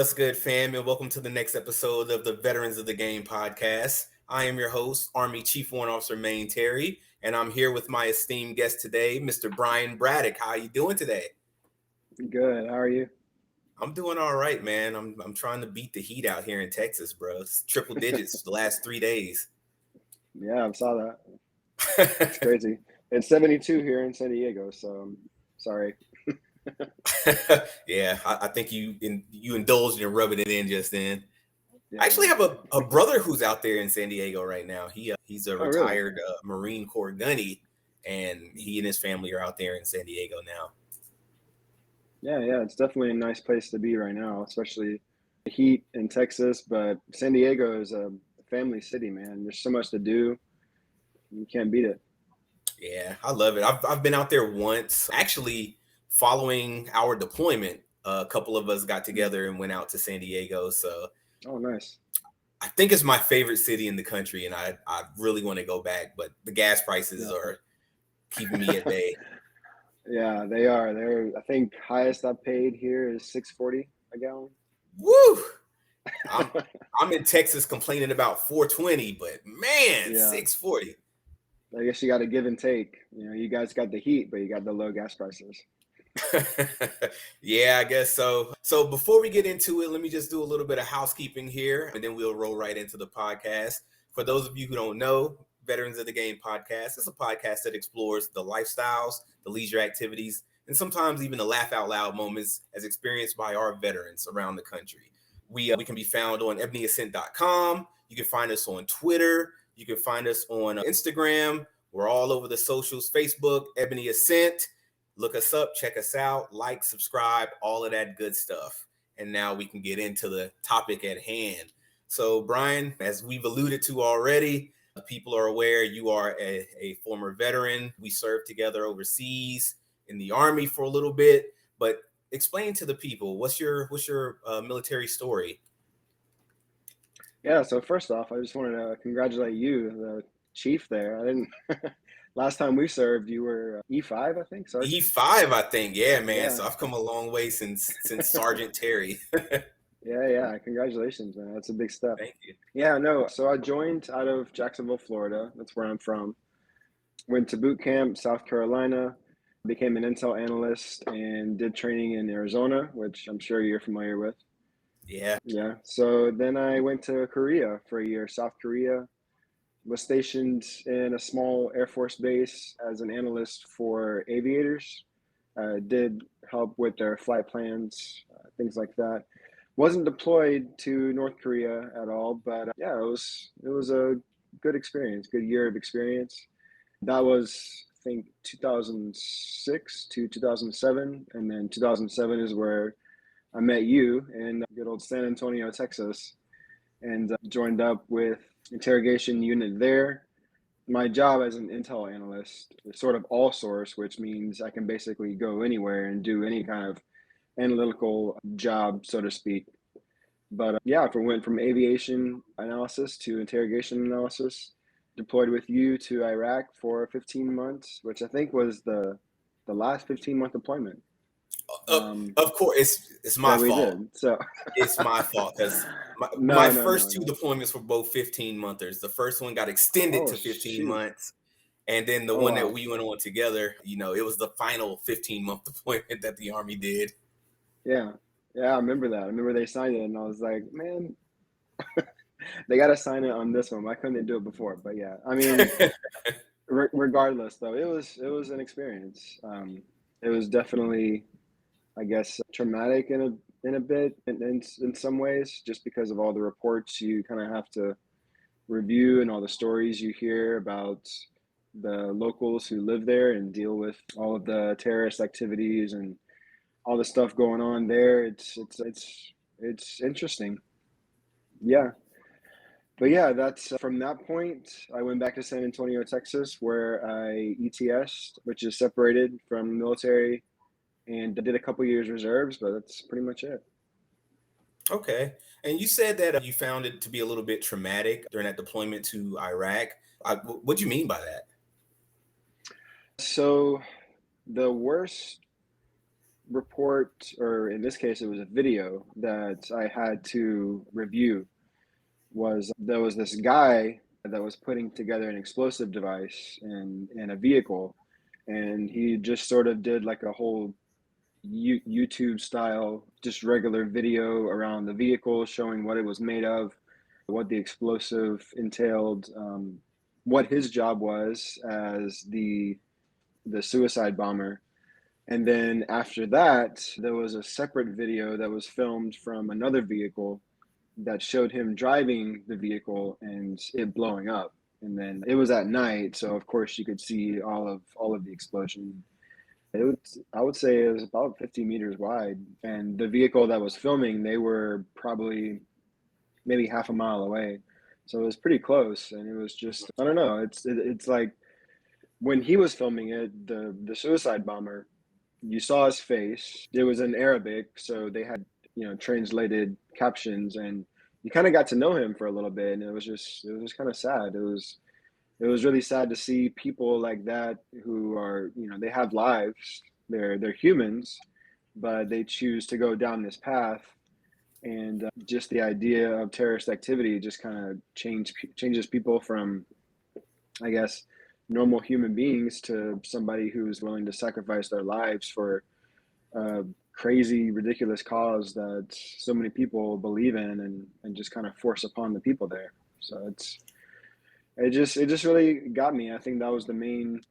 What's good, fam, and welcome to the next episode of the Veterans of the Game podcast. I am your host, Army Chief Warrant Officer Maine Terry, and I'm here with my esteemed guest today, Mr. Brian Braddock. How are you doing today? Good. How are you? I'm doing all right, man. I'm trying to beat the heat out here in Texas, bro. It's triple digits the last 3 days. Yeah, I saw that. It's crazy. It's 72 here in San Diego, so sorry. Yeah, I think you indulged in rubbing it in just then. Yeah. I actually have a brother who's out there in San Diego right now. He's a Oh, really? retired Marine Corps gunny, and he and his family are out there in San Diego now. Yeah. It's definitely a nice place to be right now, especially the heat in Texas. But San Diego is a family city, man. There's so much to do. You can't beat it. Yeah, I love it. I've been out there once. Actually, following our deployment, a couple of us got together and went out to San Diego. So Oh, nice. I think it's my favorite city in the country, and I really want to go back, but the gas prices are keeping me at bay. Yeah, they are. I think highest I've paid here is $6.40 a gallon. Woo! I'm in Texas complaining about $4.20, but man, Yeah. $6.40. I guess you got to give and take. You guys got the heat, but you got the low gas prices. Yeah, I guess so. So before we get into it, let me just do a little bit of housekeeping here, and then we'll roll right into the podcast. For those of you who don't know, Veterans of the Game podcast is a podcast that explores the lifestyles, the leisure activities, and sometimes even the laugh out loud moments as experienced by our veterans around the country. We can be found on ebonyascent.com. You can find us on Twitter. You can find us on Instagram. We're all over the socials, Facebook, Ebony Ascent. Look us up, check us out, like, subscribe, all of that good stuff. And now we can get into the topic at hand. So, Brian, as we've alluded to already, people are aware you are a former veteran. We served together overseas in the Army for a little bit, but explain to the people, what's your military story? Yeah, so first off, I just wanted to congratulate you, the chief there. I didn't last time we served, you were E5, I think, Sergeant. E5, I think. Yeah, man. Yeah. So I've come a long way since Sergeant Terry. Yeah. Congratulations, man. That's a big step. Thank you. Yeah, no. So I joined out of Jacksonville, Florida. That's where I'm from. Went to boot camp, South Carolina, became an intel analyst, and did training in Arizona, which I'm sure you're familiar with. Yeah. Yeah. So then I went to Korea for a year, South Korea. Was stationed in a small Air Force base as an analyst for aviators. Did help with their flight plans, things like that. Wasn't deployed to North Korea at all, but yeah, it was a good experience, good year of experience. That was, I think, 2006 to 2007, and then 2007 is where I met you in good old San Antonio, Texas, and joined up with interrogation unit there. My job as an intel analyst is sort of all source, which means I can basically go anywhere and do any kind of analytical job, so to speak. But yeah, I went from aviation analysis to interrogation analysis, deployed with you to Iraq for 15 months, which I think was the last 15-month deployment. Of course, it's my that we fault. Did. So it's my fault because my first two deployments were both 15-monthers. The first one got extended to 15 months. And then the one that we went on together, it was the final 15-month deployment that the Army did. Yeah, I remember that. I remember they signed it, and I was like, man, they got to sign it on this one. Why couldn't they do it before? But yeah, I mean, regardless, though, it was an experience. It was definitely, I guess, traumatic in a bit, in some ways, just because of all the reports you kind of have to review and all the stories you hear about the locals who live there and deal with all of the terrorist activities and all the stuff going on there. It's interesting. Yeah. But yeah, that's from that point, I went back to San Antonio, Texas, where I ETS'd, which is separated from military, and I did a couple years reserves, but that's pretty much it. Okay. And you said that you found it to be a little bit traumatic during that deployment to Iraq. What do you mean by that? So the worst report, or in this case, it was a video that I had to review. Was there was this guy that was putting together an explosive device in a vehicle, and he just sort of did like a whole YouTube style, just regular video around the vehicle, showing what it was made of, what the explosive entailed, what his job was as the suicide bomber. And then after that, there was a separate video that was filmed from another vehicle that showed him driving the vehicle and it blowing up. And then it was at night, so of course you could see all of the explosion. I would say it was about 50 meters wide, and the vehicle that was filming, they were probably maybe half a mile away, so it was pretty close. And it was just, I don't know. It's like when he was filming it, the suicide bomber, you saw his face. It was in Arabic, so they had translated captions, and you kind of got to know him for a little bit, and it was just kind of sad. It was really sad to see people like that who are, they have lives, they're humans, but they choose to go down this path. And just the idea of terrorist activity just kind of changes people from, I guess, normal human beings to somebody who's willing to sacrifice their lives for a crazy, ridiculous cause that so many people believe in, and just kind of force upon the people there. So it just really got me. I think that was the main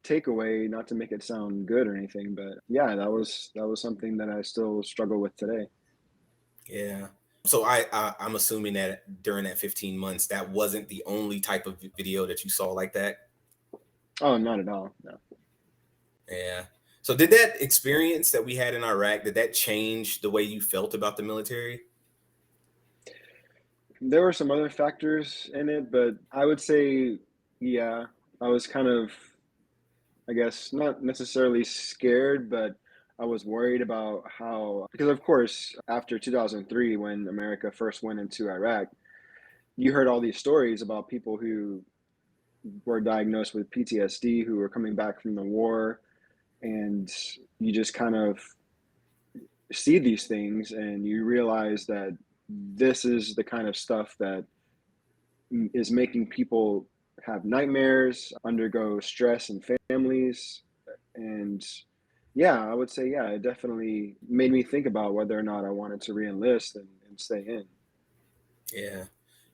takeaway, not to make it sound good or anything, but yeah, that was something that I still struggle with today. Yeah. So I'm assuming that during that 15 months, that wasn't the only type of video that you saw like that. Oh, not at all. No. Yeah. So did that experience that we had in Iraq, did that change the way you felt about the military? There were some other factors in it, but I would say, yeah, I was kind of, I guess, not necessarily scared, but I was worried about how, because of course, after 2003, when America first went into Iraq, you heard all these stories about people who were diagnosed with PTSD, who were coming back from the war, and you just kind of see these things and you realize that this is the kind of stuff that is making people have nightmares, undergo stress in families. And yeah, I would say, yeah, it definitely made me think about whether or not I wanted to re-enlist and stay in. Yeah.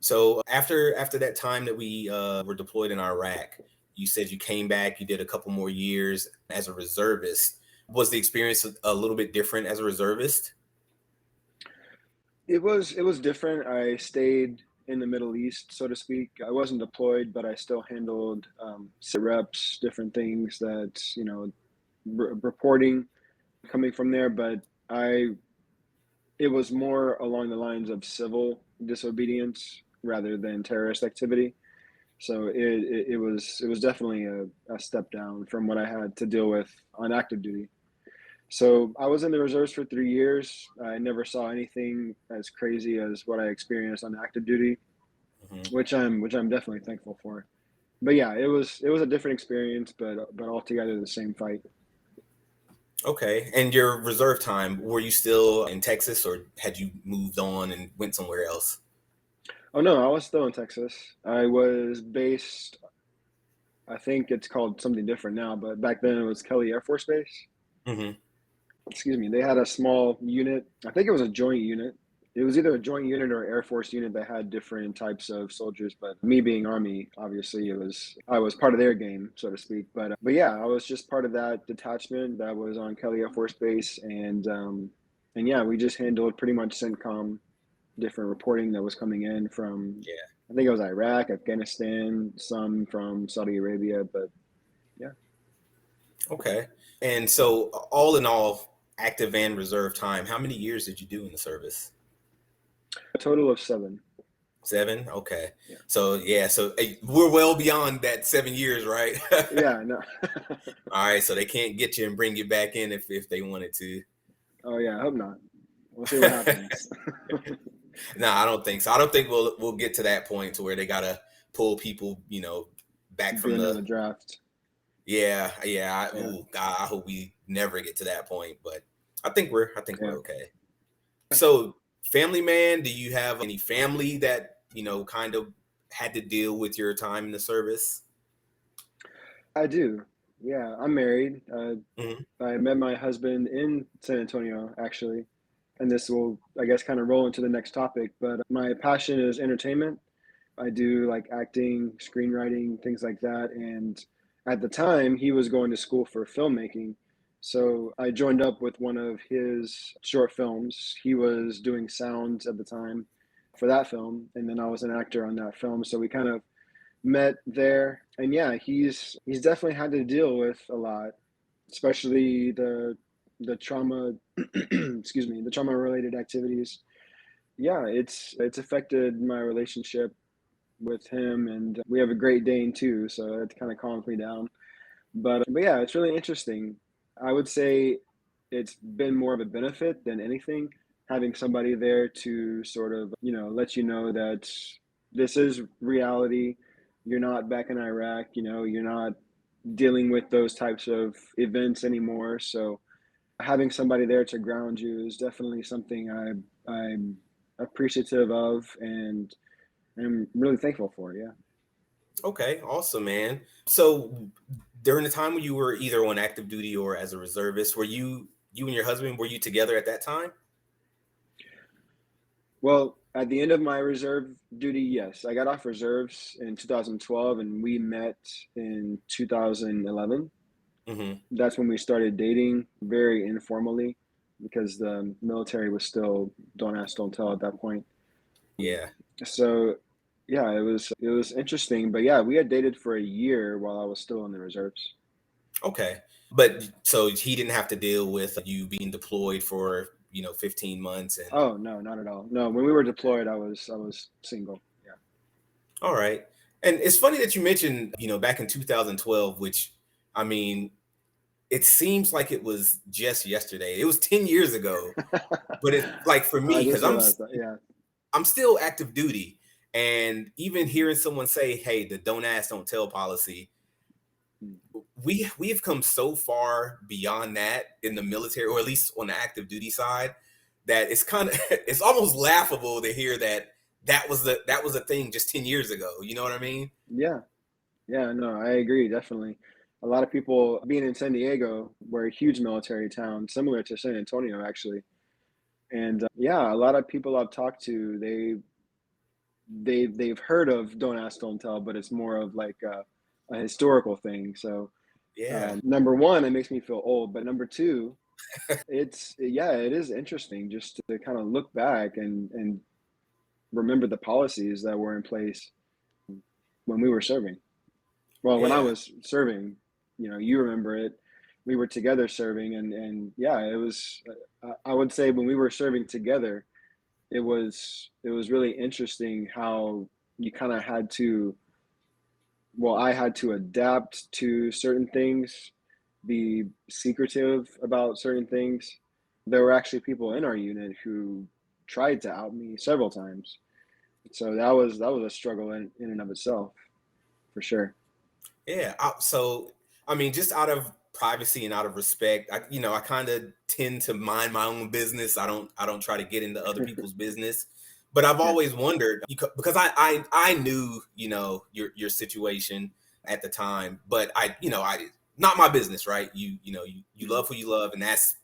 So after that time that we were deployed in Iraq, you said you came back, you did a couple more years as a reservist. Was the experience a little bit different as a reservist? It was different. I stayed in the Middle East, so to speak. I wasn't deployed, but I still handled sit reps, different things that, reporting coming from there. But I it was more along the lines of civil disobedience rather than terrorist activity. So it was definitely a step down from what I had to deal with on active duty. So I was in the reserves for 3 years. I never saw anything as crazy as what I experienced on active duty, Mhm. which I'm definitely thankful for. But yeah, it was a different experience, but altogether the same fight. Okay. And your reserve time, were you still in Texas or had you moved on and went somewhere else? Oh no, I was still in Texas. I was based. I think it's called something different now, but back then it was Kelly Air Force Base. Hmm. Excuse me. They had a small unit. I think it was a joint unit. It was either a joint unit or Air Force unit that had different types of soldiers. But me being Army, obviously, I was part of their game, so to speak. But yeah, I was just part of that detachment that was on Kelly Air Force Base, and yeah, we just handled pretty much CENTCOM, different reporting that was coming in from, Yeah. I think it was Iraq, Afghanistan, some from Saudi Arabia, but yeah, Okay. And so all in all, active and reserve time, how many years did you do in the service? a total of 7. 7? Okay. Yeah, So yeah, so we're well beyond that 7 years, right? yeah, no, All right, so they can't get you and bring you back in if they wanted to. oh yeah, I hope not. We'll see what happens. No, I don't think so. I don't think we'll get to that point to where they gotta pull people, back Do from the. another draft. Yeah, yeah. Yeah. God, I hope we never get to that point. But I think we're Yeah, okay. So, family man, do you have any family that, kind of had to deal with your time in the service? I do. Yeah, I'm married. Hmm. I met my husband in San Antonio, actually, and this will, I guess, kind of roll into the next topic. But my passion is entertainment. I do like acting, screenwriting, things like that. And at the time, he was going to school for filmmaking. So I joined up with one of his short films. He was doing sounds at the time for that film, and then I was an actor on that film. So we kind of met there. And yeah, he's definitely had to deal with a lot, especially the trauma excuse me, the trauma related activities. Yeah, it's affected my relationship with him, and we have a Great Dane too, so it kind of calms me down. But yeah, it's really interesting. I would say it's been more of a benefit than anything, having somebody there to sort of, let you know that this is reality. You're not back in Iraq, you're not dealing with those types of events anymore. So having somebody there to ground you is definitely something I'm appreciative of, and I'm really thankful for. Yeah. Okay, awesome, man. So, during the time when you were either on active duty or as a reservist, were you and your husband, were you together at that time? Well, at the end of my reserve duty, yes, I got off reserves in 2012, and we met in 2011. Hmm. That's when we started dating very informally, because the military was still don't ask, don't tell at that point. Yeah. So, yeah, it was interesting, but yeah, we had dated for a year while I was still in the reserves. Okay. But so he didn't have to deal with you being deployed for, 15 months and Oh no, not at all. No, when we were deployed, I was single. Yeah. all right. And it's funny that you mentioned, back in 2012, which I mean, it seems like it was just yesterday. It was 10 years ago, but it's like for I me cuz just realized that. Yeah. I'm still active duty, and even hearing someone say, "Hey, the don't ask, don't tell policy," Mm. we've come so far beyond that in the military, or at least on the active duty side, that it's kind of it's almost laughable to hear that that was a thing just 10 years ago. You know what I mean? Yeah. Yeah, no, I agree, definitely. A lot of people being in San Diego, we're a huge military town, similar to San Antonio, actually. And yeah, a lot of people I've talked to, they've heard of Don't Ask, Don't Tell, but it's more of like a historical thing. So Yeah. number one, it makes me feel old, but number two, it is interesting just to kind of look back and remember the policies that were in place when we were serving. Well, when I Yeah. was serving, you remember it. We were together serving, and yeah, it was. I would say when we were serving together, it was really interesting how you kind of had to. Well, I had to adapt to certain things, be secretive about certain things. There were actually people in our unit who tried to out me several times. So that was a struggle in and of itself, for sure. Yeah. So, I mean, just out of privacy and out of respect, I kind of tend to mind my own business. I don't try to get into other people's business. But I've Yeah. always wondered because I knew, your situation at the time, but I not my business, right? You Mhm. love who you love, and that's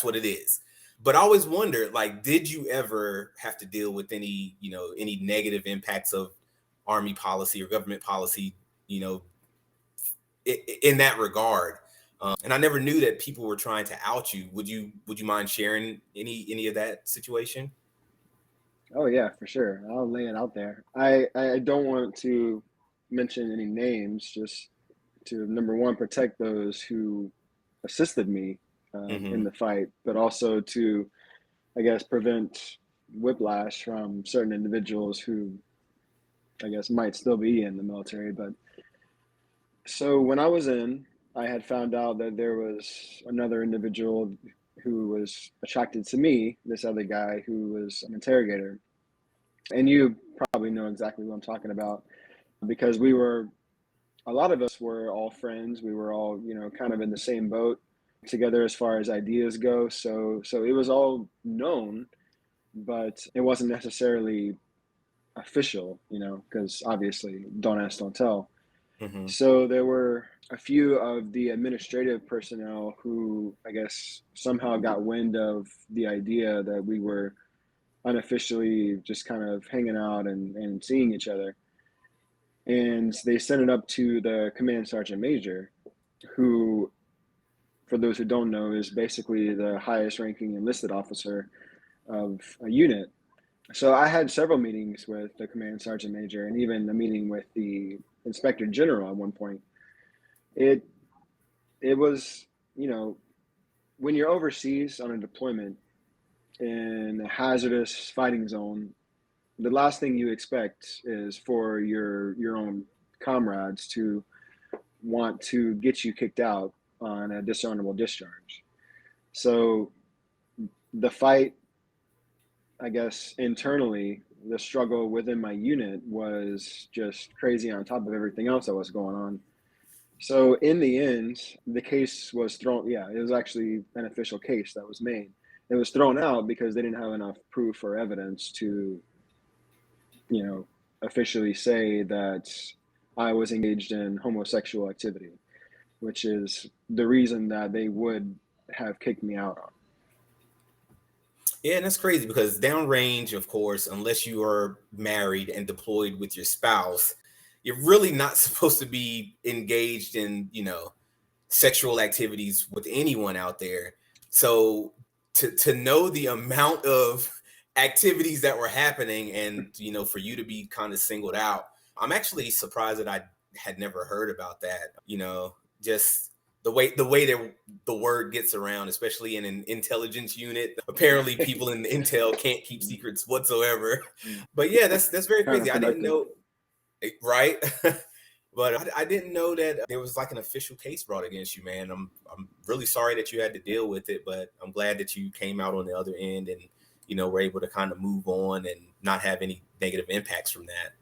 what it is. But I always wondered, like, did you ever have to deal with any negative impacts of army policy or government policy, you know, in that regard. And I never knew that people were trying to out you. Would you mind sharing any of that situation? Oh yeah, for sure. I'll lay it out there. I don't want to mention any names, just to number one protect those who assisted me in Hmm. the fight, but also to, I guess, prevent whiplash from certain individuals who, I guess, might still be in the military. But so when I was in, I had found out that there was another individual who was attracted to me, this other guy who was an interrogator. And you probably know exactly what I'm talking about, because a lot of us were all friends. We were all, kind of in the same boat. together as far as ideas go. So it was all known, but it wasn't necessarily official, because obviously don't ask, don't tell. Mm-hmm. So there were a few of the administrative personnel who, I guess, somehow got wind of the idea that we were unofficially just kind of hanging out and seeing each other. And they sent it up to the command sergeant major, who, for those who don't know, is basically the highest ranking enlisted officer of a unit. So I had several meetings with the command sergeant major and even a meeting with the inspector general at one point. It was, when you're overseas on a deployment in a hazardous fighting zone, the last thing you expect is for your own comrades to want to get you kicked out on a dishonorable discharge. So the fight, I guess, internally, the struggle within my unit was just crazy on top of everything else that was going on. So in the end, the case was thrown. Yeah, it was actually an official case that was made. It was thrown out because they didn't have enough proof or evidence to, officially say that I was engaged in homosexual activity, which is the reason that they would have kicked me out on. Yeah, and that's crazy because downrange, of course, unless you are married and deployed with your spouse, you're really not supposed to be engaged in, sexual activities with anyone out there. So to know the amount of activities that were happening and, for you to be kind of singled out, I'm actually surprised that I had never heard about that. Just the way that the word gets around, especially in an intelligence unit. Apparently, people in the intel can't keep secrets whatsoever. But yeah, that's very crazy. I didn't Counterproductive. know, right? But I didn't know that there was like an official case brought against you, man. I'm really sorry that you had to deal with it, but I'm glad that you came out on the other end and were able to kind of move on and not have any negative impacts from that.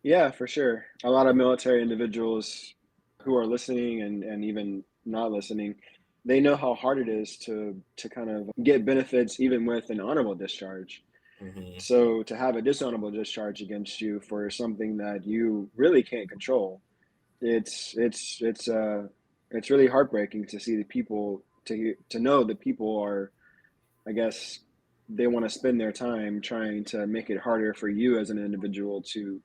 Yeah, for sure. A lot of military individuals who are listening and even not listening, they know how hard it is to kind of get benefits even with an honorable discharge. Mm-hmm. So to have a dishonorable discharge against you for something that you really can't control, it's really heartbreaking to see the people to know that people are, I guess, they want to spend their time trying to make it harder for you as an individual to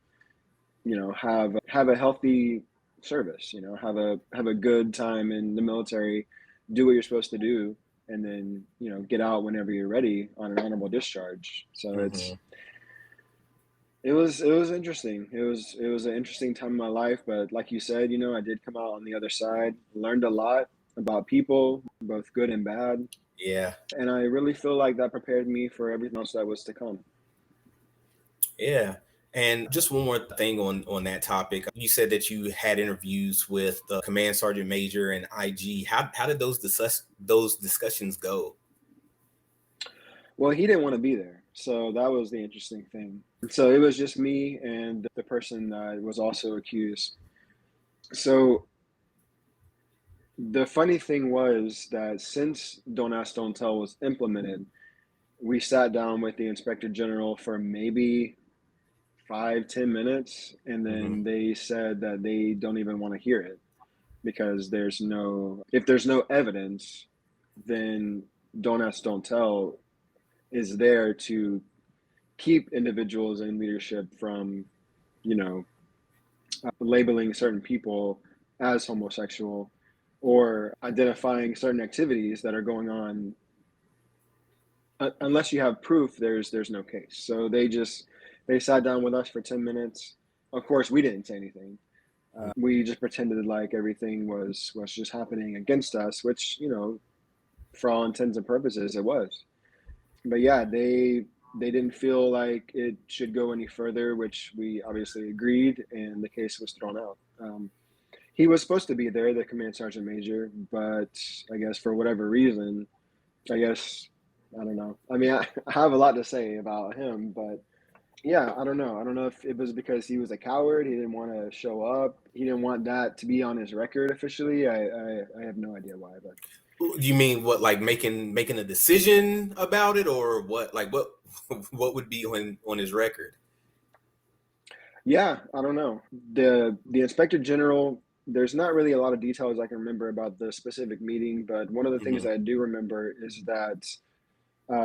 have a healthy service, have a good time in the military, do what you're supposed to do, and then get out whenever you're ready on an honorable discharge. So Mm-hmm. it was interesting. It was an interesting time in my life, but like you said, I did come out on the other side, learned a lot about people, both good and bad, Yeah. and I really feel like that prepared me for everything else that was to come. Yeah. And just one more thing on that topic. You said that you had interviews with the command sergeant major and IG. How did those discussions go? Well, he didn't want to be there. So that was the interesting thing. So it was just me and the person that was also accused. So the funny thing was that since Don't Ask, Don't Tell was implemented, we sat down with the inspector general for maybe 5-10 minutes, and Mm-hmm. then they said that they don't even want to hear it because if there's no evidence, then Don't Ask, Don't Tell is there to keep individuals in leadership from, labeling certain people as homosexual or identifying certain activities that are going on. Unless you have proof, there's no case. So they sat down with us for 10 minutes. Of course, we didn't say anything. We just pretended like everything was just happening against us, which for all intents and purposes, it was. But yeah, they didn't feel like it should go any further, which we obviously agreed, and the case was thrown out. He was supposed to be there, the command sergeant major, but I guess for whatever reason, I guess I don't know. I mean, I have a lot to say about him, but Yeah, I don't know. I don't know if it was because he was a coward. He didn't want to show up. He didn't want that to be on his record officially. I have no idea why, but You mean what, like making a decision about it, or what? Like what what would be on his record? yeah, I don't know. The inspector general, there's not really a lot of details I can remember about the specific meeting, but one of the things Hmm. that I do remember is that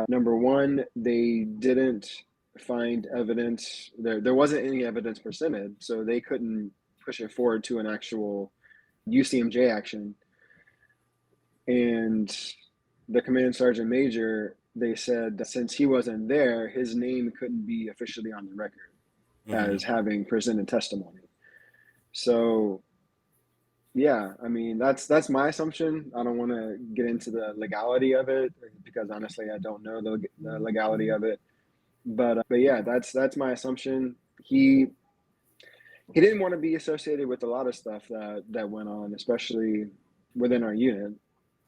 number one, they didn't find evidence. There wasn't any evidence presented, so they couldn't push it forward to an actual UCMJ action. And the command sergeant major, they said that since he wasn't there, his name couldn't be officially on the record Hmm. as having presented testimony. So yeah, I mean that's my assumption. I don't want to get into the legality of it because honestly, I don't know the legality of it. But yeah, that's my assumption. He didn't want to be associated with a lot of stuff that went on, especially within our unit.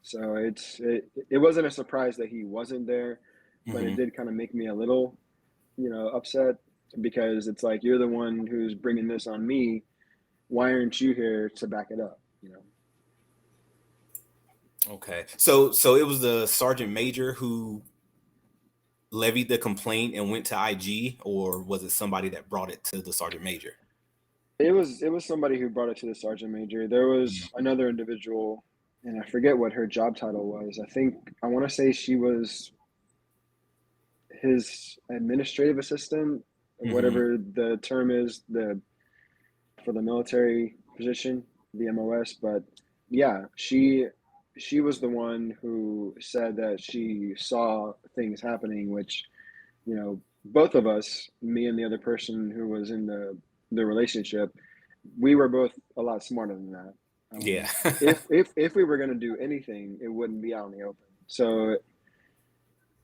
So it wasn't a surprise that he wasn't there, but it Hmm. did kind of make me a little, upset because it's like you're the one who's bringing this on me. Why aren't you here to back it up? Okay. So it was the sergeant major who levied the complaint and went to IG, or was it somebody that brought it to the sergeant major? It was somebody who brought it to the sergeant major. There was another individual, and I forget what her job title was. I want to say she was his administrative assistant, Hmm. whatever the term is, the for the military position, the MOS. But yeah, she was the one who said that she saw things happening, which both of us, me and the other person who was in the relationship, we were both a lot smarter than that. Yeah. If we were going to do anything, it wouldn't be out in the open. So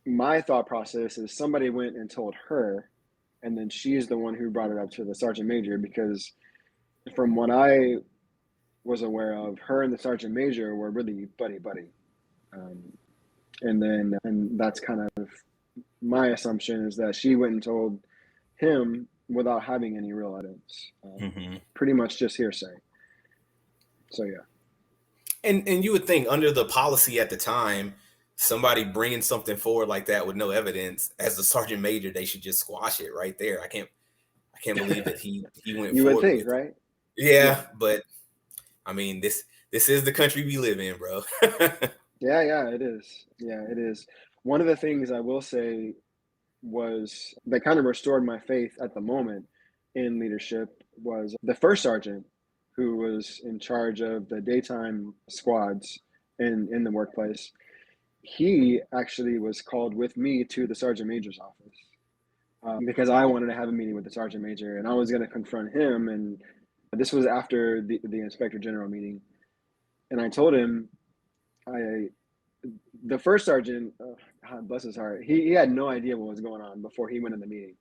my thought process is somebody went and told her, and then she's the one who brought it up to the sergeant major because from what I was aware of, her and the sergeant major were really buddy buddy. Um, and that's kind of my assumption is that she went and told him without having any real evidence, Hmm. pretty much just hearsay. So yeah, And you would think under the policy at the time, somebody bringing something forward like that with no evidence, as the sergeant major, they should just squash it right there. I can't believe that he went you would forward think, with it. right? Yeah, Yeah, but I mean this is the country we live in, bro. yeah, it is. Yeah, it is. One of the things I will say was that kind of restored my faith at the moment in leadership was the first sergeant who was in charge of the daytime squads in the workplace. He actually was called with me to the sergeant major's office because I wanted to have a meeting with the sergeant major and I was going to confront him. And this was after the inspector general meeting. And I told him, I the first sergeant, God bless his heart, he had no idea what was going on before he went in the meeting.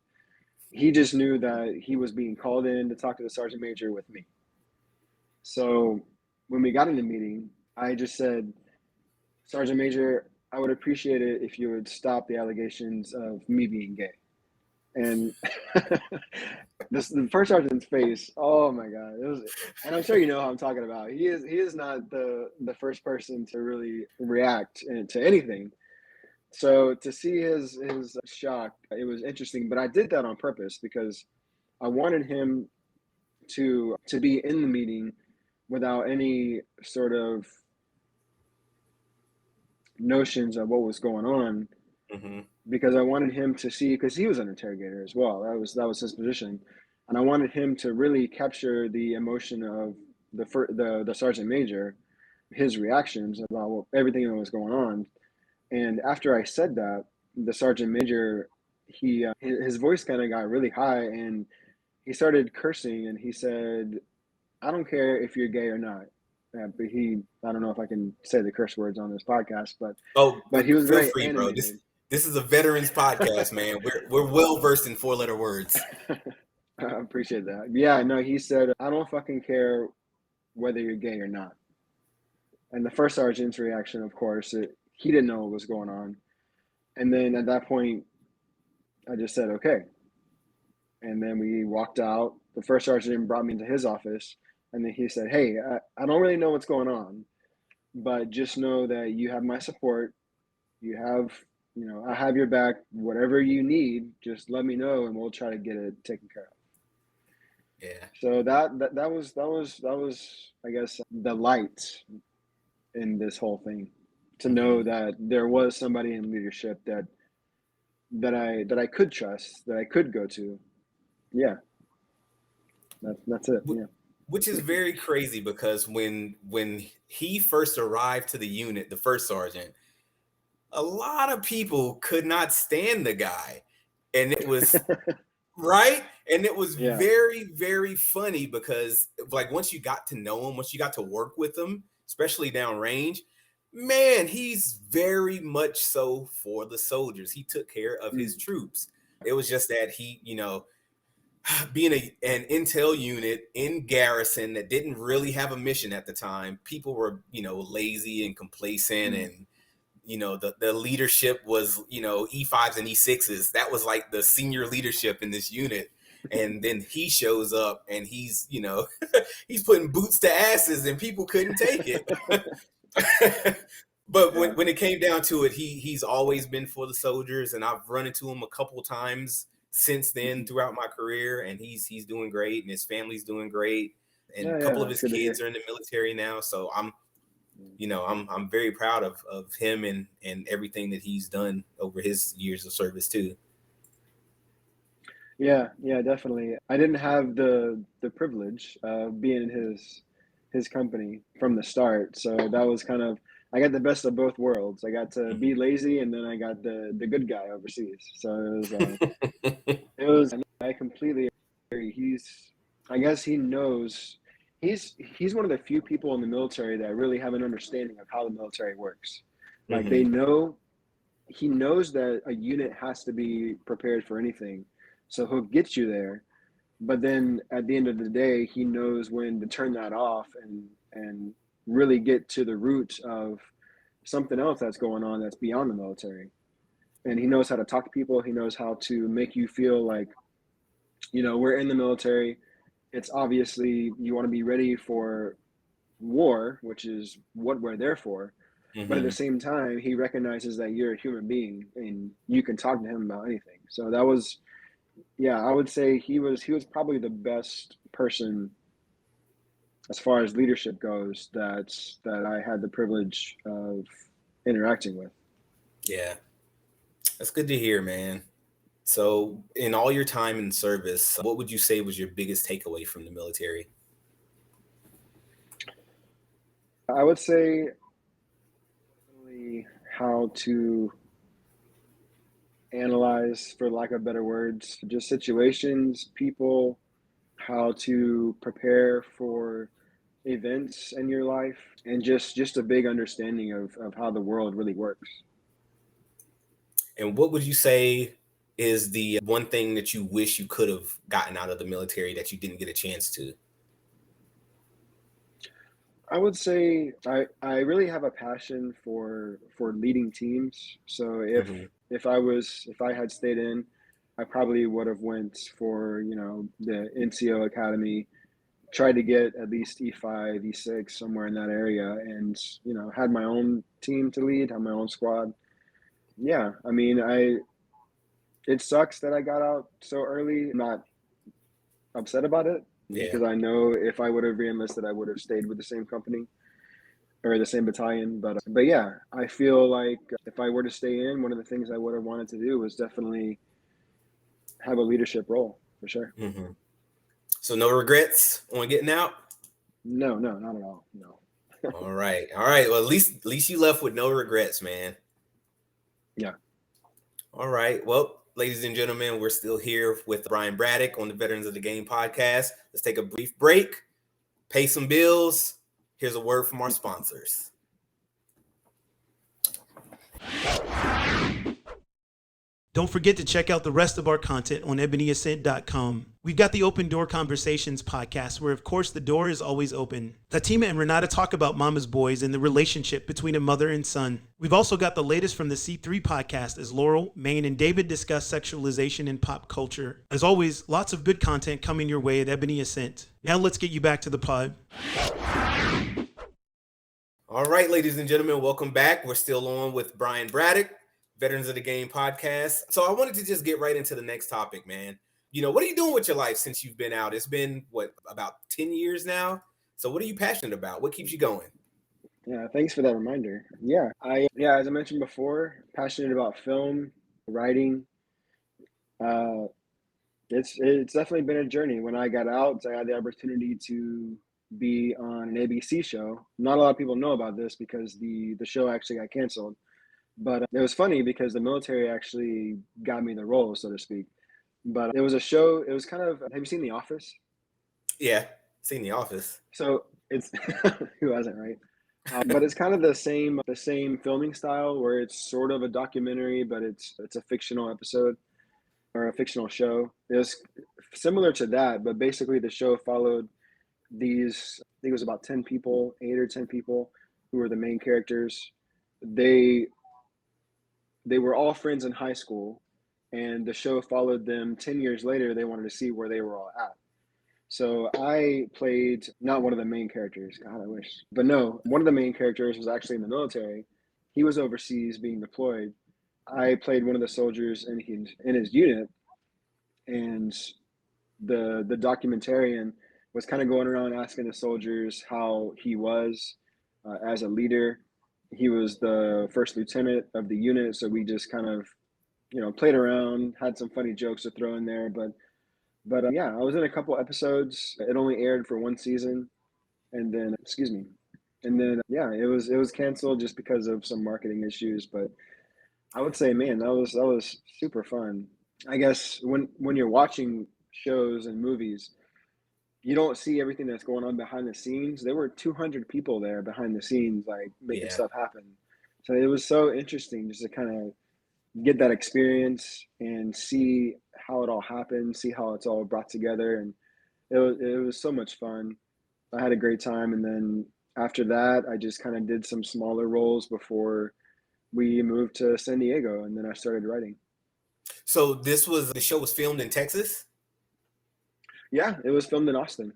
He just knew that he was being called in to talk to the sergeant major with me. So when we got in the meeting, I just said, Sergeant Major, I would appreciate it if you would stop the allegations of me being gay. And the first sergeant's face, oh my god, it was, and I'm sure you know how I'm talking about. He is not the first person to really react to anything. So to see his shock, it was interesting. But I did that on purpose because I wanted him to be in the meeting without any sort of notions of what was going on Hmm. because I wanted him to see because he was an interrogator as well. That was his position, and I wanted him to really capture the emotion of the sergeant major, his reactions about everything that was going on. And after I said that, the sergeant major, his voice kind of got really high and he started cursing and he said, "I don't care if you're gay or not." But I don't know if I can say the curse words on this podcast, but Oh, he was feel very free, bro. This animated. this is a veterans podcast, man. We're well versed in four-letter words. I appreciate that. Yeah, no, he said, "I don't fucking care whether you're gay or not." And the first sergeant's reaction, of course, he didn't know what was going on. And then at that point, I just said, "Okay." And then we walked out. The first sergeant brought me into his office, and then he said, "Hey, I don't really know what's going on, but just know that you have my support. You have, I have your back. Whatever you need, just let me know, and we'll try to get it taken care of." Yeah. So that was I guess the light in this whole thing, to know that there was somebody in leadership that I could trust, that I could go to. Yeah, that's it. Yeah. Which is very crazy because when he first arrived to the unit, the first sergeant, a lot of people could not stand the guy. And it was right. And it was Yeah. very, very funny because like once you got to know him, once you got to work with him, especially downrange, man, he's very much so for the soldiers. He took care of his troops. It was just that he, being an intel unit in garrison that didn't really have a mission at the time, people were, lazy and complacent, and the leadership was, E5s and E6s. That was like the senior leadership in this unit. And then he shows up and he's, he's putting boots to asses and people couldn't take it. But when it came down to it, he's always been for the soldiers, and I've run into him a couple times since then throughout my career, and he's doing great, and his family's doing great, and a couple of his kids are in the military now. So I'm very proud of him and everything that he's done over his years of service too. Yeah, definitely. I didn't have the privilege of being in his company from the start, so that was kind of, I got the best of both worlds. I got to be lazy, and then I got the good guy overseas. So it was I completely agree. I guess he knows. He's one of the few people in the military that really have an understanding of how the military works. Like he knows that a unit has to be prepared for anything, so he'll get you there. But then at the end of the day, he knows when to turn that off and really get to the root of something else that's going on that's beyond the military. And he knows how to talk to people. He knows how to make you feel like, we're in the military. It's obviously, you want to be ready for war, which is what we're there for. But at the same time, he recognizes that you're a human being and you can talk to him about anything. So that was, I would say he was probably the best person as far as leadership goes that I had the privilege of interacting with. Yeah, that's good to hear, man. So in all your time in service, what would you say was your biggest takeaway from the military? I would say how to analyze, for lack of better words, just situations, people, how to prepare for events in your life, and just a big understanding of how the world really works. And what would you say is the one thing that you wish you could have gotten out of the military that you didn't get a chance to? I would say I really have a passion for leading teams. So if I had stayed in, I probably would have went for, the NCO Academy, tried to get at least E5, E6, somewhere in that area, and, had my own team to lead, had my own squad. Yeah, I mean, it sucks that I got out so early. I'm not upset about it, because I know if I would have re-enlisted, I would have stayed with the same company or the same battalion. But yeah, I feel like if I were to stay in, one of the things I would have wanted to do was definitely have a leadership role, for sure. So no regrets on getting out? No, not at all. No. All right. Well, at least you left with no regrets, man. Yeah. All right. Well, ladies and gentlemen, we're still here with Brian Braddock on the Veterans of the Game podcast. Let's take a brief break, pay some bills. Here's a word from our sponsors. Don't forget to check out the rest of our content on ebonyascent.com. We've got the Open Door Conversations podcast, where, of course, the door is always open. Tatima and Renata talk about Mama's Boys and the relationship between a mother and son. We've also got the latest from the C3 podcast as Laurel, Maine, and David discuss sexualization in pop culture. As always, lots of good content coming your way at Ebony Ascent. Now let's get you back to the pod. All right, ladies and gentlemen, welcome back. We're still on with Brian Braddock, Veterans of the Game podcast. So I wanted to just get right into the next topic, man. What are you doing with your life since you've been out? It's been, about 10 years now? So what are you passionate about? What keeps you going? Yeah, thanks for that reminder. As I mentioned before, passionate about film, writing. It's definitely been a journey. When I got out, I had the opportunity to be on an ABC show. Not a lot of people know about this because the show actually got canceled. But it was funny because the military actually got me the role, so to speak. But it was a show. It was kind of. Have you seen The Office? Yeah, seen The Office. So it's who hasn't, right? But it's kind of the same filming style where it's sort of a documentary, but it's a fictional episode or a fictional show. It was similar to that, but basically the show followed these. I think it was about 10 people, 8 or 10 people, who were the main characters. They were all friends in high school, and the show followed them 10 years later. They wanted to see where they were all at. So I played not one of the main characters. God, I wish. But no, one of the main characters was actually in the military. He was overseas being deployed. I played one of the soldiers in his unit, and the documentarian was kind of going around asking the soldiers how he was as a leader. He was the first lieutenant of the unit, so we just kind of, played around, had some funny jokes to throw in there. But I was in a couple episodes. It only aired for one season, and then it was canceled just because of some marketing issues. But I would say, man, that was super fun. I guess when you're watching shows and movies, you don't see everything that's going on behind the scenes. There were 200 people there behind the scenes, like making stuff happen. So it was so interesting just to kind of get that experience and see how it all happened, see how it's all brought together. And it was so much fun. I had a great time. And then after that, I just kind of did some smaller roles before we moved to San Diego, and then I started writing. So the show was filmed in Texas? Yeah, it was filmed in Austin.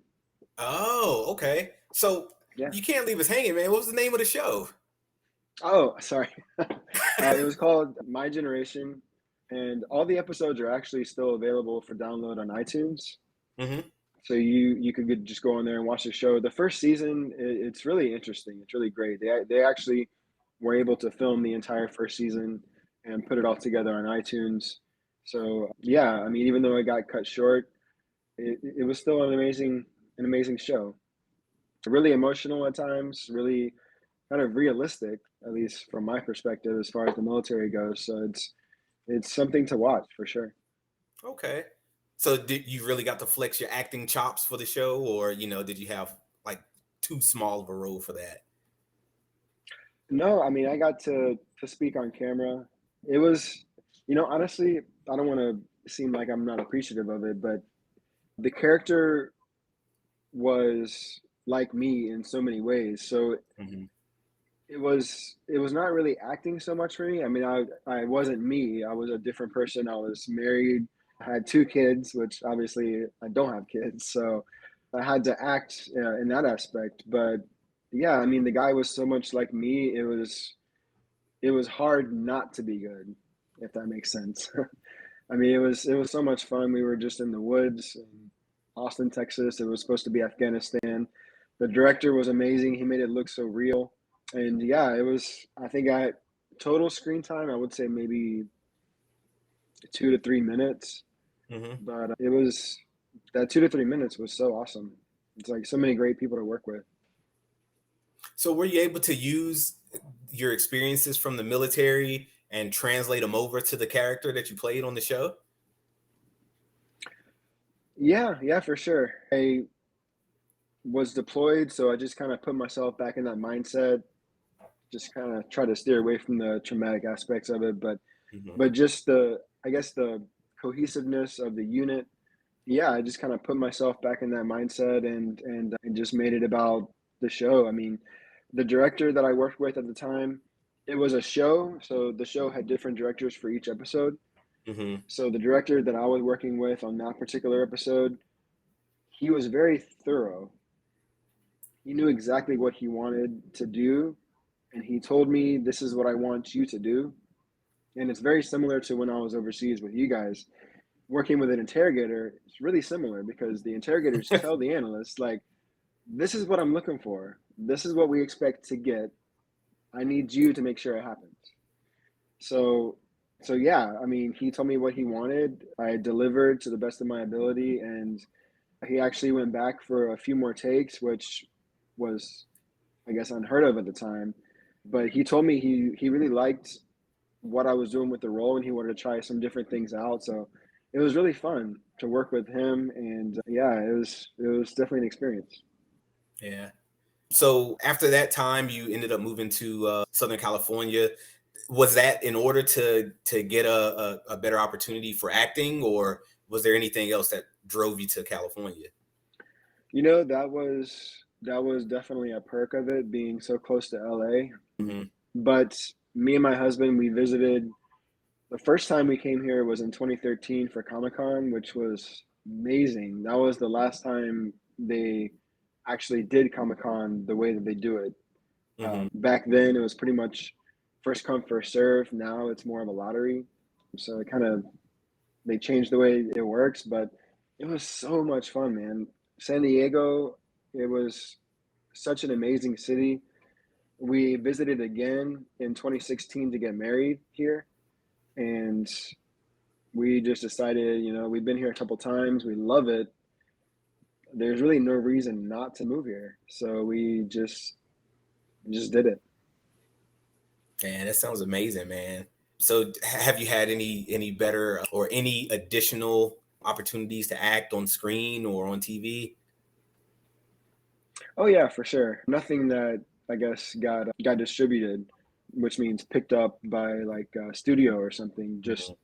Oh, okay. So You can't leave us hanging, man. What was the name of the show? Oh, sorry. It was called My Generation, and all the episodes are actually still available for download on iTunes. Mm-hmm. So you could just go on there and watch the show. The first season, it's really interesting. It's really great. They actually were able to film the entire first season and put it all together on iTunes. So yeah, I mean, even though it got cut short, it was still an amazing show. Really emotional at times, really kind of realistic, at least from my perspective, as far as the military goes. So it's something to watch for sure. Okay. So did you really got to flex your acting chops for the show, or did you have like too small of a role for that? No, I mean, I got to speak on camera. It was, honestly, I don't want to seem like I'm not appreciative of it, but the character was like me in so many ways. So Mm-hmm. it was not really acting so much for me. I mean, I wasn't me. I was a different person. I was married, I had 2 kids, which obviously I don't have kids. So I had to act in that aspect. But yeah, I mean, the guy was so much like me. It was hard not to be good, if that makes sense. I mean, it was so much fun. We were just in the woods in Austin, Texas. It was supposed to be Afghanistan. The director was amazing. He made it look so real. And yeah, it was, I think total screen time, I would say maybe 2 to 3 minutes. Mm-hmm. But it was, that 2 to 3 minutes was so awesome. It's like so many great people to work with. So were you able to use your experiences from the military and translate them over to the character that you played on the show? Yeah, for sure. I was deployed, so I just kind of put myself back in that mindset, just kind of try to steer away from the traumatic aspects of it. But Mm-hmm. but just I guess the cohesiveness of the unit. Yeah, I just kind of put myself back in that mindset and just made it about the show. I mean, the director that I worked with at the time, it was a show, so the show had different directors for each episode. Mm-hmm. So the director that I was working with on that particular episode, he was very thorough. He knew exactly what he wanted to do, and he told me, "This is what I want you to do." And it's very similar to when I was overseas with you guys. Working with an interrogator, it's really similar because the interrogators tell the analysts, like, this is what I'm looking for. This is what we expect to get. I need you to make sure it happens. So, so yeah, I mean, he told me what he wanted. I delivered to the best of my ability, and he actually went back for a few more takes, which was, I guess, unheard of at the time. But he told me he really liked what I was doing with the role, and he wanted to try some different things out. So it was really fun to work with him, and yeah, it was definitely an experience. Yeah. So after that time, you ended up moving to Southern California. Was that in order to get a better opportunity for acting, or was there anything else that drove you to California? You know, that was definitely a perk of it being so close to LA. Mm-hmm. But me and my husband, we visited. The first time we came here was in 2013 for Comic-Con, which was amazing. That was the last time they actually did Comic-Con the way that they do it. Mm-hmm. Back then, it was pretty much first come, first serve. Now it's more of a lottery. So it kind of, they changed the way it works, but it was so much fun, man. San Diego, it was such an amazing city. We visited again in 2016 to get married here. And we just decided, we've been here a couple times. We love it. There's really no reason not to move here. So we just did it. Man, that sounds amazing, man. So have you had any better or any additional opportunities to act on screen or on TV? Oh yeah, for sure. Nothing that I guess got distributed, which means picked up by like a studio or something. Just Mhm.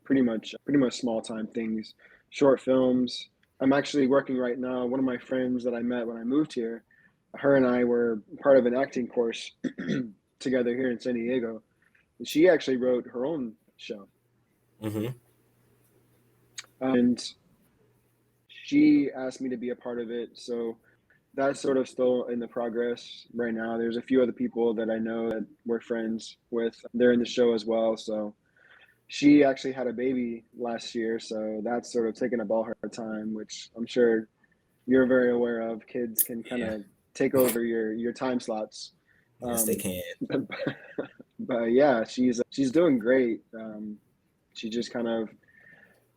pretty much small time things, short films. I'm actually working right now. One of my friends that I met when I moved here, her and I were part of an acting course together here in San Diego. And she actually wrote her own show, Mhm. and she asked me to be a part of it. So that's sort of still in the progress right now. There's a few other people that I know that we're friends with. They're in the show as well. So she actually had a baby last year, so that's sort of taken up all her time, which I'm sure you're very aware of. Kids can kind Yeah. of take over your time slots. Yes, they Um, can. but yeah, she's doing great. She's just kind of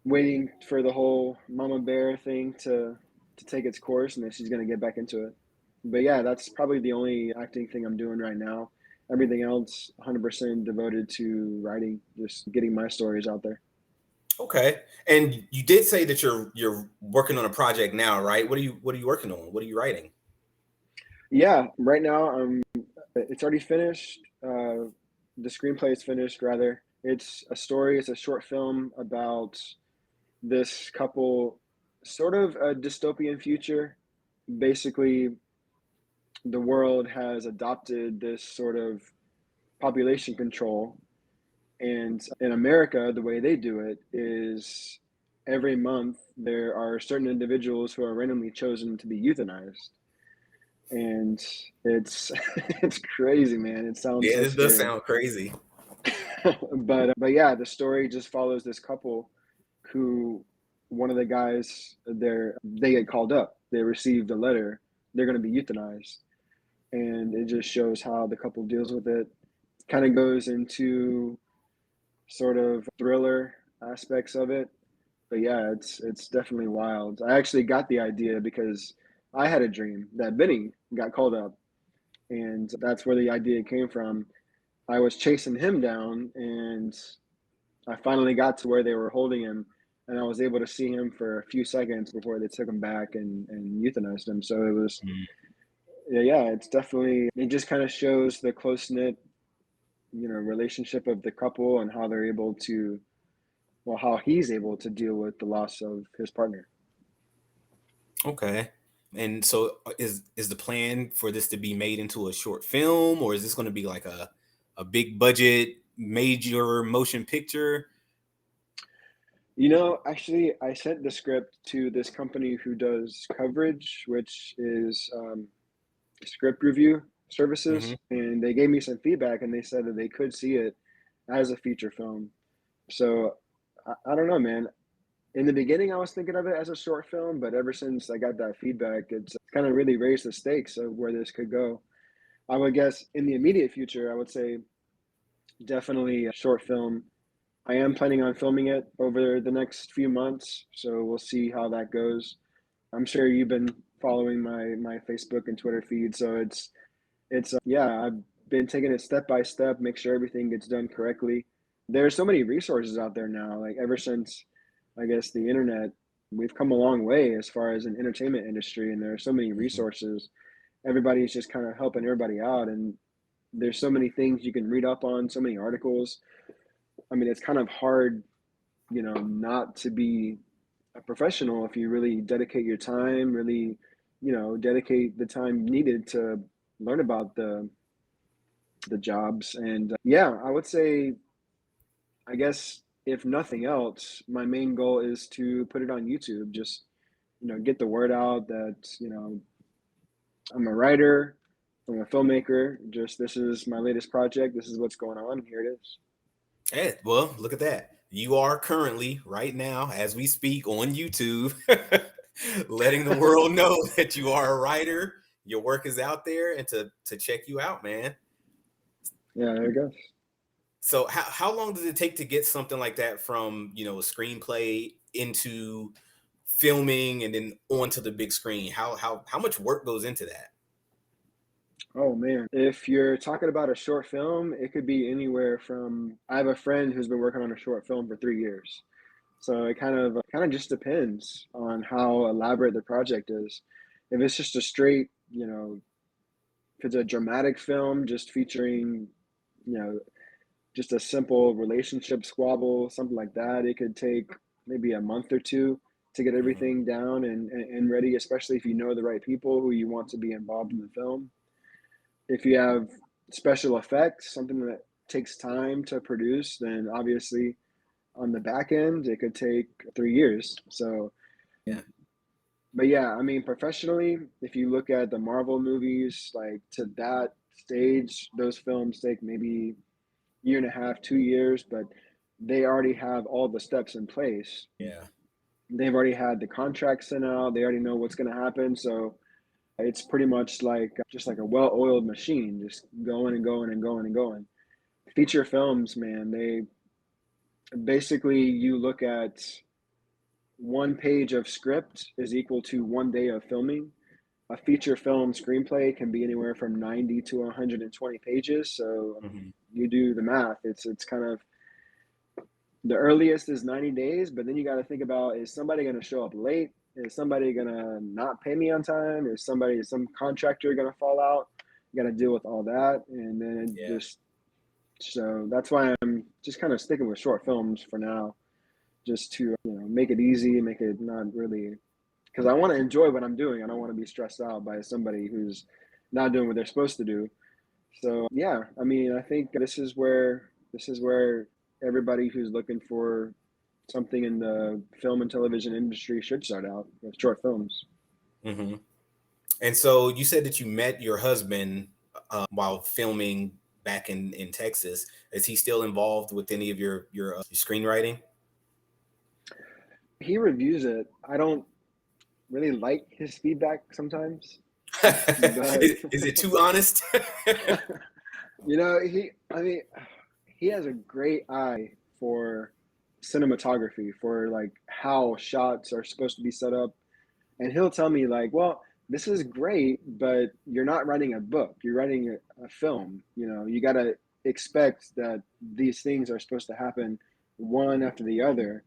waiting for the whole mama bear thing to take its course, and then she's gonna get back into it. But yeah, that's probably the only acting thing I'm doing right now. Everything else, 100% devoted to writing, just getting my stories out there. Okay. And you did say that you're working on a project now, right? What are you working on? What are you writing? Yeah, right now it's already finished. The screenplay is finished, rather. It's a story. It's a short film about this couple, sort of a dystopian future. Basically, the world has adopted this sort of population control. And in America, the way they do it is every month there are certain individuals who are randomly chosen to be euthanized. And it's it's crazy, man. It sounds Yeah, so this does scary. sound crazy. But yeah, the story just follows this couple who, one of the guys, they get called up. They received a letter. They're going to be euthanized, and it just shows how the couple deals with it. Kind of goes into sort of thriller aspects of it. But yeah, it's definitely wild. I actually got the idea because I had a dream that Benny got called up, and that's where the idea came from. I was chasing him down, and I finally got to where they were holding him, and I was able to see him for a few seconds before they took him back and euthanized him. So it was, Mm. yeah, it's definitely, it just kind of shows the close knit, relationship of the couple and how they're able to well, how he's able to deal with the loss of his partner. Okay. And so is the plan for this to be made into a short film, or is this going to be like a big budget major motion picture? Actually, I sent the script to this company who does coverage, which is script review Hmm. services, and they gave me some feedback, and they said that they could see it as a feature film. So I don't know, man. In the beginning, I was thinking of it as a short film, but ever since I got that feedback, it's kind of really raised the stakes of where this could go. I would guess in the immediate future, I would say definitely a short film. I am planning on filming it over the next few months, so we'll see how that goes. I'm sure you've been following my Facebook and Twitter feed, so it's yeah, I've been taking it step by step, make sure everything gets done correctly. There are so many resources out there now. Like ever since, I guess, the internet, we've come a long way as far as an entertainment industry, and there are so many Hmm. resources. Everybody's just kind of helping everybody out, and there's so many things you can read up on, so many articles. I mean, it's kind of hard, not to be a professional if you really dedicate your time, really, dedicate the time needed to learn about the jobs. And yeah, I would say, I guess if nothing else, my main goal is to put it on YouTube. Just get the word out that I'm a writer, I'm a filmmaker. Just this is my latest project. This is what's going on. Here it is. Hey, well, look at that. You are currently, right now, as we speak, on YouTube, letting the world know that you are a writer. Your work is out there, and to check you out, man. Yeah, there it goes. So how long does it take to get something like that from, a screenplay into filming and then onto the big screen? How much work goes into that? Oh man, if you're talking about a short film, it could be anywhere from. I have a friend who's been working on a short film for 3 years, so it kind of just depends on how elaborate the project is. If it's just a straight, if it's a dramatic film just featuring, you know, just a simple relationship squabble, something like that, it could take maybe a month or two to get Hmm. everything down and ready, especially if you know the right people who you want to be involved in the film. If you have special effects, something that takes time to produce, then obviously on the back end, it could take 3 years. So, Yeah. but yeah, I mean, professionally, if you look at the Marvel movies, like to that stage, those films take maybe year and a half, 2 years, but they already have all the steps in place. Yeah. They've already had the contract sent out. They already know what's going to happen. So it's pretty much like just like a well-oiled machine, just going and going and going and going. Feature films, man, they basically you look at one page of script is equal to 1 day of filming. A feature film screenplay can be anywhere from 90 to 120 pages. So I mean, Hmm. you do the math. It's kind of the earliest is 90 days, but then you got to think about, is somebody going to show up late? Is somebody going to not pay me on time? Is some contractor going to fall out? You got to deal with all that. And then Yeah. just, so that's why I'm just kind of sticking with short films for now, just to, make it easy, make it not really, because I want to enjoy what I'm doing. I don't want to be stressed out by somebody who's not doing what they're supposed to do. So yeah, I mean, I think this is where everybody who's looking for something in the film and television industry should start out with short films. Hmm. And so you said that you met your husband while filming back in Texas. Is he still involved with any of your screenwriting? He reviews it. I don't really like his feedback sometimes, but Is it too honest? I mean, he has a great eye for cinematography, for like how shots are supposed to be set up. And he'll tell me like, well, this is great, but you're not writing a book, you're writing a film. You got to expect that these things are supposed to happen one after the other.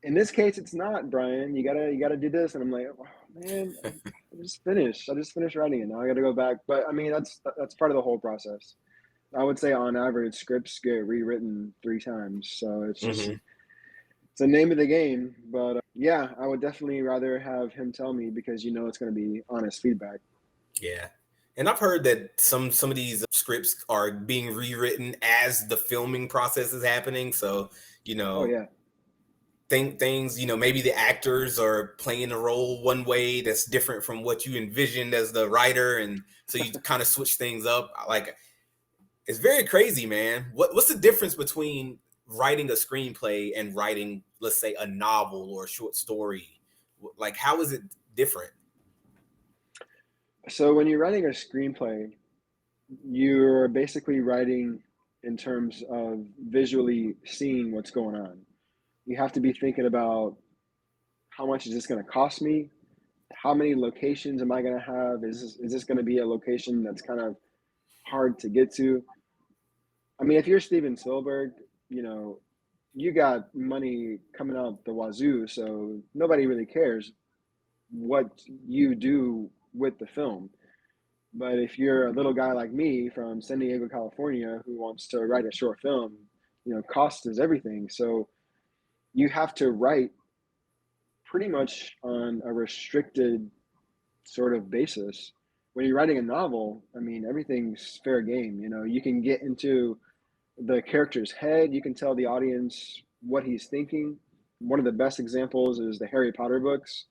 In this case, it's not, Brian. You gotta do this. And I'm like, oh, man, I just finished writing it. Now I gotta go back. But I mean, that's part of the whole process. I would say on average, scripts get rewritten 3 times. So it's just Hmm. it's the name of the game. But yeah, I would definitely rather have him tell me because it's going to be honest feedback. Yeah. And I've heard that some of these scripts are being rewritten as the filming process is happening. So, Oh yeah. things, maybe the actors are playing a role one way that's different from what you envisioned as the writer. And so you kind of switch things up. Like, it's very crazy, man. What's the difference between writing a screenplay and writing, let's say, a novel or a short story? Like, how is it different? So when you're writing a screenplay, you're basically writing in terms of visually seeing what's going on. You have to be thinking about how much is this going to cost me? How many locations am I going to have? Is this going to be a location that's kind of hard to get to? I mean, if you're Steven Spielberg, you got money coming out the wazoo, so nobody really cares what you do with the film. But if you're a little guy like me from San Diego, California, who wants to write a short film, cost is everything. So you have to write pretty much on a restricted sort of basis. When you're writing a novel, I mean, everything's fair game. You can get into the character's head, you can tell the audience what he's thinking. One of the best examples is the Harry Potter books.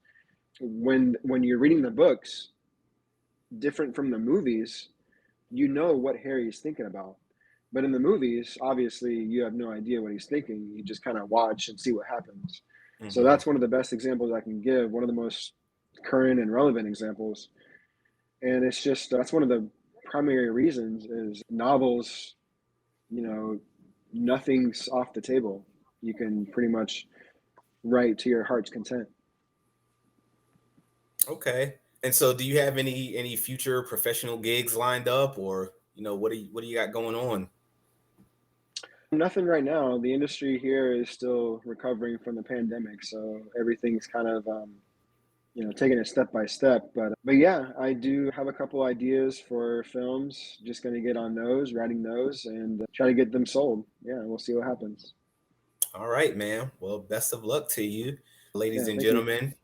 When you're reading the books, different from the movies, you know what Harry's thinking about. But in the movies, obviously, you have no idea what he's thinking. You just kind of watch and see what happens. Mm-hmm. So that's one of the best examples I can give, one of the most current and relevant examples. And it's just, that's one of the primary reasons is novels, nothing's off the table. You can pretty much write to your heart's content. Okay. And so do you have any future professional gigs lined up, or, what do you got going on? Nothing right now. The industry here is still recovering from the pandemic, so everything's kind of taking it step by step. But yeah, I do have a couple ideas for films. Just going to get on those, writing those, and try to get them sold. Yeah, we'll see what happens. All right, man. Well, best of luck to you, ladies and gentlemen.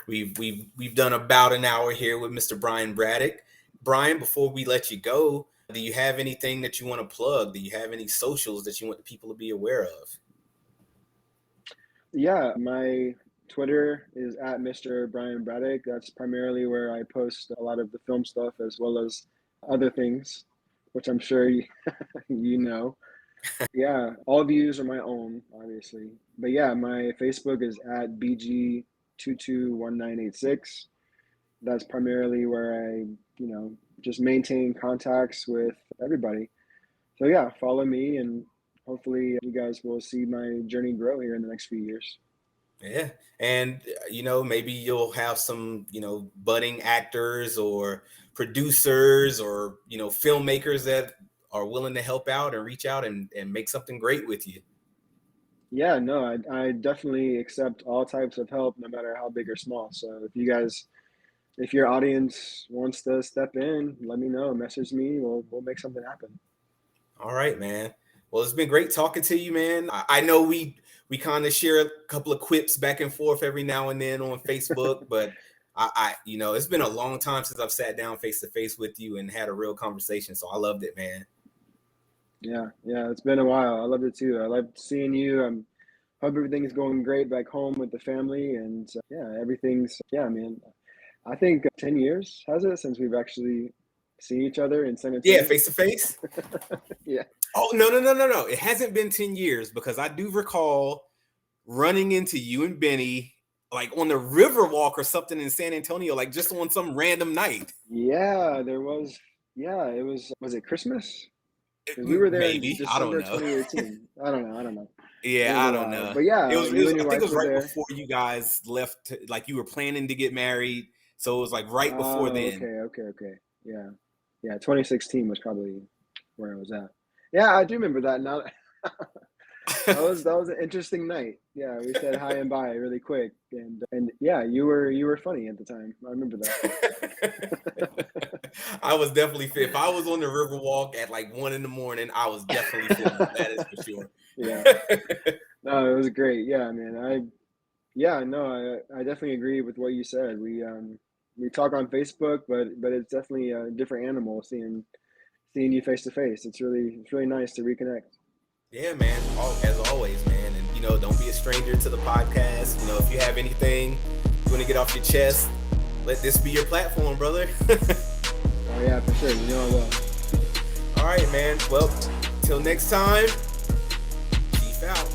We've done about an hour here with Mr. Brian Braddock. Brian, before we let you go, do you have anything that you want to plug? Do you have any socials that you want the people to be aware of? Yeah, my Twitter is at Mr. Brian Braddock. That's primarily where I post a lot of the film stuff as well as other things, which I'm sure you know. Yeah, all views are my own, obviously. But yeah, my Facebook is at BG221986. That's primarily where I, just maintain contacts with everybody. So yeah, follow me and hopefully you guys will see my journey grow here in the next few years. Yeah. And, maybe you'll have some, budding actors or producers or, filmmakers that are willing to help out and reach out and make something great with you. Yeah, no, I definitely accept all types of help, no matter how big or small. So if your audience wants to step in, let me know, message me, we'll make something happen. All right, man. Well, it's been great talking to you, man. I know we kind of share a couple of quips back and forth every now and then on Facebook, but I it's been a long time since I've sat down face to face with you and had a real conversation. So I loved it, man. Yeah, it's been a while. I loved it too. I loved seeing you. Hope everything's going great back home with the family, and everything's man. I think 10 years has it since we've actually seen each other in San Antonio. Yeah, face to face. Yeah. Oh no! It hasn't been 10 years because I do recall running into you and Benny like on the Riverwalk or something in San Antonio, like just on some random night. Yeah, there was. Yeah, it was. Was it Christmas? We were there Maybe. in December 2018. I don't know. Yeah, I don't know. But yeah, it was you and I your think wife it was right there. before you guys left. Like you were planning to get married, so it was like right before then. Okay. Yeah. 2016 was probably where I was at. Yeah, I do remember that. Now that was an interesting night. Yeah, we said hi and bye really quick, and yeah, you were funny at the time. I remember that. I was definitely fit. If I was on the Riverwalk at like 1 a.m, I was definitely fit. That is for sure. Yeah. No, it was great. Yeah, man. I definitely agree with what you said. We talk on Facebook, but it's definitely a different animal seeing you face to face. It's really nice to reconnect. Yeah, man. As always, man. And don't be a stranger to the podcast. If you have anything you want to get off your chest, let this be your platform, brother. Oh yeah, for sure. I will. All right, man. Well, till next time, Chief out.